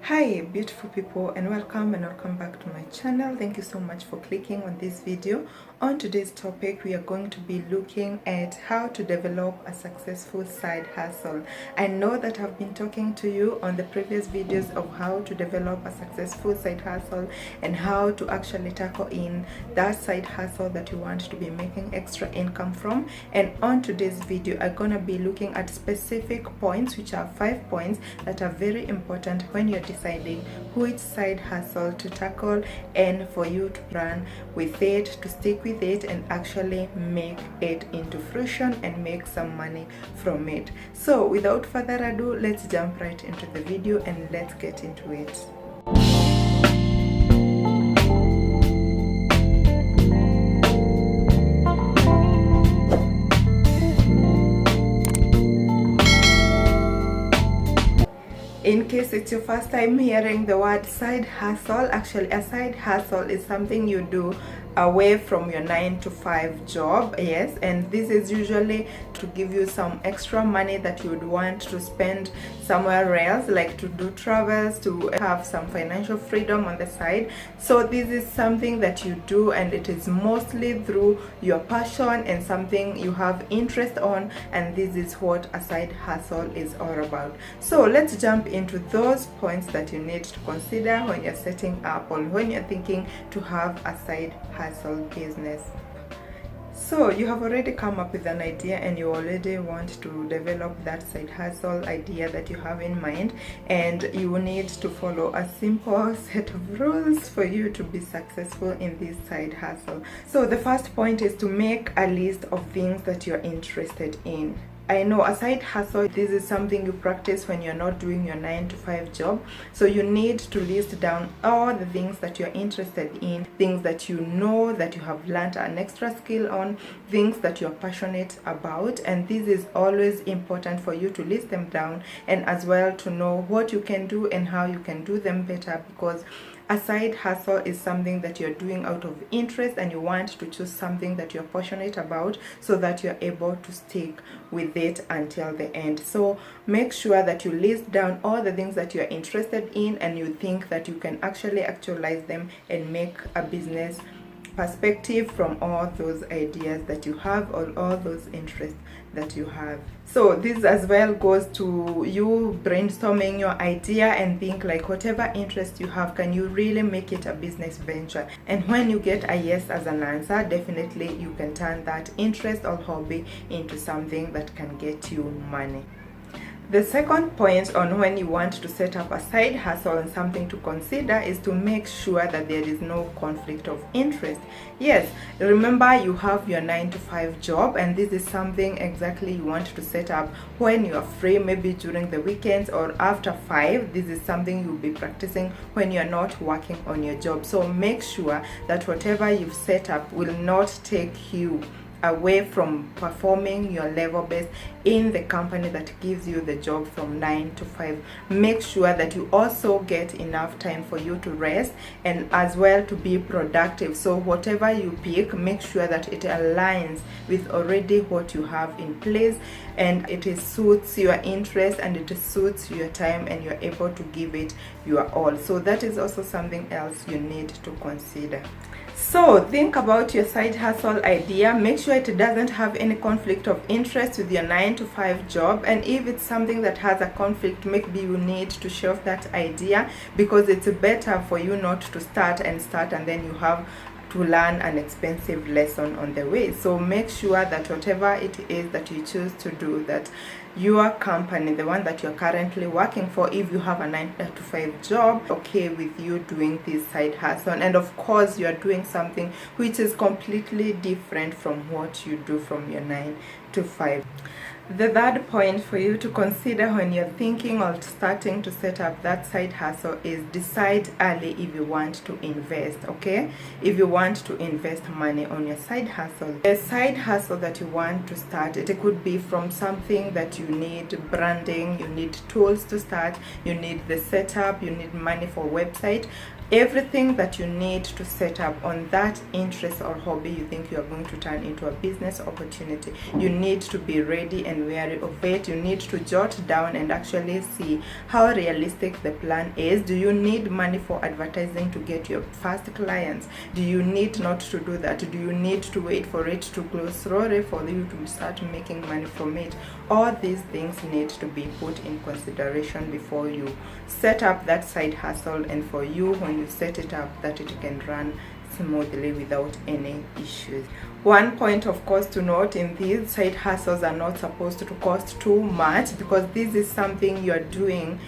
Hi beautiful people, and welcome back to my channel. Thank you so much for clicking on this video. On today's topic, we are going to be looking at how to develop a successful side hustle. I know that I've been talking to you on the previous videos of how to develop a successful side hustle and how to actually tackle in that side hustle that you want to be making extra income from. And on today's video, I'm gonna be looking at specific points, which are 5 points that are very important when you're deciding which side hustle to tackle and for you to run with it, to stick with it, and actually make it into fruition and make some money from it. So without further ado, let's jump right into the video and let's get into it. In case it's your first time hearing the word side hustle, actually a side hustle is something you do away from your 9-to-5 job. Yes, and this is usually to give you some extra money that you would want to spend somewhere else, like to do travels, to have some financial freedom on the side. So this is something that you do, and it is mostly through your passion and something you have interest on, and this is what a side hustle is all about. So let's jump into those points that you need to consider when you're setting up or when you're thinking to have a side hustle business. So you have already come up with an idea and you already want to develop that side hustle idea that you have in mind, and you need to follow a simple set of rules for you to be successful in this side hustle. So the first point is to make a list of things that you're interested in. I know a side hustle, this is something you practice when you're not doing your 9-to-5 job. So you need to list down all the things that you're interested in, things that you know that you have learned an extra skill on, things that you're passionate about. And this is always important for you to list them down, and as well to know what you can do and how you can do them better, because a side hustle is something that you're doing out of interest, and you want to choose something that you're passionate about so that you're able to stick with it until the end. So make sure that you list down all the things that you're interested in and you think that you can actually actualize them and make a business perspective from all those ideas that you have or all those interests that you have. So this as well goes to you brainstorming your idea and think like whatever interest you have, can you really make it a business venture? And when you get a yes as an answer, definitely you can turn that interest or hobby into something that can get you money. The second point on when you want to set up a side hustle and something to consider is to make sure that there is no conflict of interest. Yes, remember you have your 9-to-5 job, and this is something exactly you want to set up when you are free, maybe during the weekends or after 5. This is something you'll be practicing when you're not working on your job. So make sure that whatever you've set up will not take you away from performing your level best in the company that gives you the job from 9-to-5. Make sure that you also get enough time for you to rest and as well to be productive. So whatever you pick, make sure that it aligns with already what you have in place, and it suits your interest and it suits your time, and you're able to give it your all. So that is also something else you need to consider. So think about your side hustle idea. Make sure it doesn't have any conflict of interest with your 9-to-5 job, and if it's something that has a conflict, maybe you need to shelve that idea, because it's better for you not to start and then you have to learn an expensive lesson on the way. So make sure that whatever it is that you choose to do, that your company, the one that you're currently working for, if you have a 9-to-5 job, okay with you doing this side hustle. And of course you're doing something which is completely different from what you do from your 9-to-5. The third point for you to consider when you're thinking or starting to set up that side hustle is decide early if you want to invest, okay? If you want to invest money on your side hustle. A side hustle that you want to start, it could be from something that you need branding, you need tools to start, you need the setup, you need money for website. everything that you need to set up on that interest or hobby you think you are going to turn into a business opportunity. You need to be ready and wary of it. You need to jot down and actually see how realistic the plan is. Do you need money for advertising to get your first clients? Do you need not to do that? Do you need to wait for it to close slowly for you to start making money from it? All these things need to be put in consideration before you set up that side hustle, and for you, when you set it up, that it can run smoothly without any issues. One point of course to note, in these side hustles are not supposed to cost too much, because this is something you're doing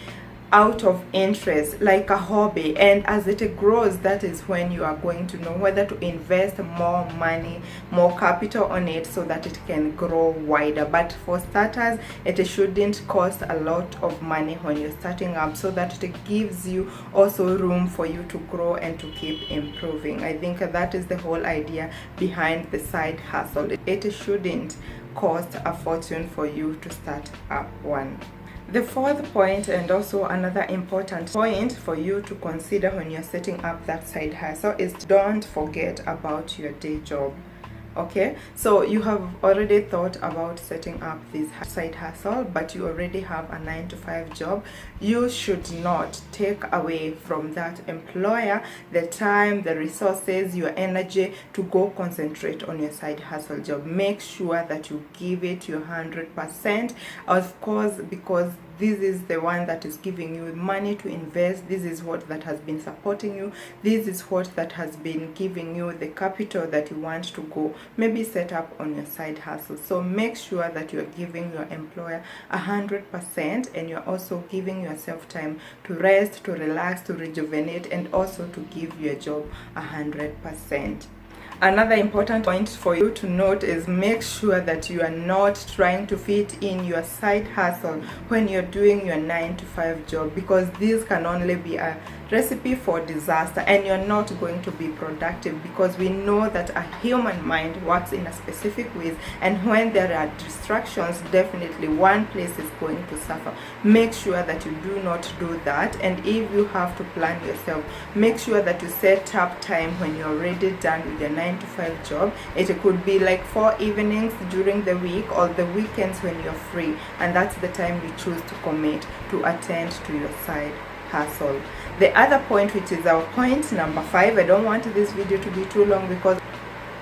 out of interest, like a hobby, and as it grows, that is when you are going to know whether to invest more money, more capital on it, so that it can grow wider. But for starters, it shouldn't cost a lot of money when you're starting up, so that it gives you also room for you to grow and to keep improving. I think that is the whole idea behind the side hustle. It shouldn't cost a fortune for you to start up one. The fourth point, and also another important point for you to consider when you're setting up that side hustle, is don't forget about your day job. Okay, so you have already thought about setting up this side hustle, but you already have a 9-to-5 job. You should not take away from that employer the time, the resources, your energy to go concentrate on your side hustle job. Make sure that you give it your 100%, of course, because this is the one that is giving you money to invest. This is what that has been supporting you. This is what that has been giving you the capital that you want to go maybe set up on your side hustle. So make sure that you're giving your employer 100%, and you're also giving yourself time to rest, to relax, to rejuvenate, and also to give your job 100%. Another important point for you to note is make sure that you are not trying to fit in your side hustle when you're doing your 9-to-5 job, because this can only be a recipe for disaster, and you're not going to be productive, because we know that a human mind works in a specific ways, and when there are distractions, definitely one place is going to suffer. Make sure that you do not do that, and if you have to plan yourself, make sure that you set up time when you're already done with your 9-to-5 job. It could be like 4 evenings during the week or the weekends when you're free, and that's the time you choose to commit to attend to your side hustle. The other point, which is our point number 5, I don't want this video to be too long because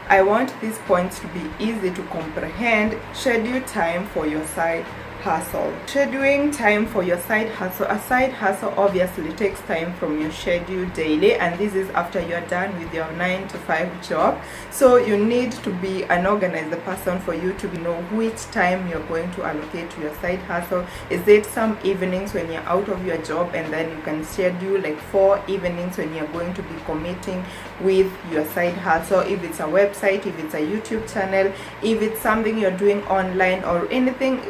I want these points to be easy to comprehend. Schedule time for your side hustle. Scheduling time for your side hustle. A side hustle obviously takes time from your schedule daily, and this is after you're done with your 9-to-5 job. So you need to be an organized person for you to know which time you're going to allocate to your side hustle. Is it some evenings when you're out of your job, and then you can schedule like 4 evenings when you're going to be committing with your side hustle? If it's a website, if it's a YouTube channel, if it's something you're doing online, or anything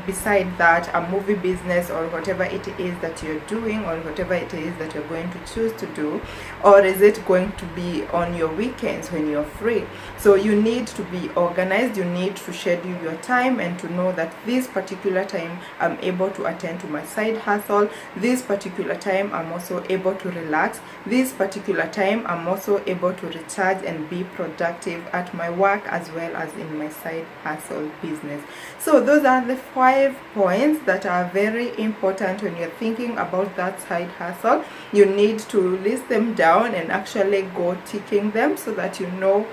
besides that, a movie business, or whatever it is that you're doing, or whatever it is that you're going to choose to do, or is it going to be on your weekends when you're free? So you need to be organized. You need to schedule your time and to know that this particular time I'm able to attend to my side hustle, this particular time I'm also able to relax, this particular time I'm also able to recharge and be productive at my work as well as in my side hustle business. So those are the 5 points that are very important when you're thinking about that side hustle. You need to list them down and actually go ticking them, so that you know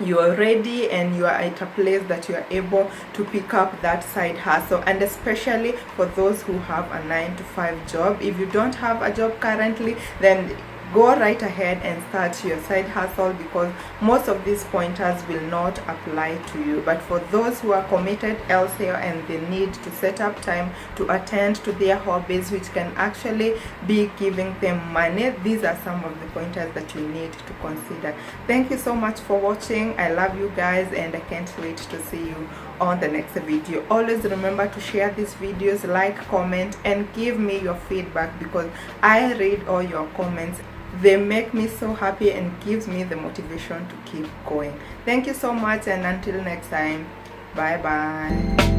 you are ready and you are at a place that you are able to pick up that side hustle. And especially for those who have a 9-to-5 job, if you don't have a job currently, then go right ahead and start your side hustle, because most of these pointers will not apply to you. But for those who are committed elsewhere and they need to set up time to attend to their hobbies, which can actually be giving them money, these are some of the pointers that you need to consider. Thank you so much for watching. I love you guys, and I can't wait to see you on the next video. Always remember to share these videos, like, comment, and give me your feedback, because I read all your comments. They make me so happy and gives me the motivation to keep going. Thank you so much, and until next time, bye bye.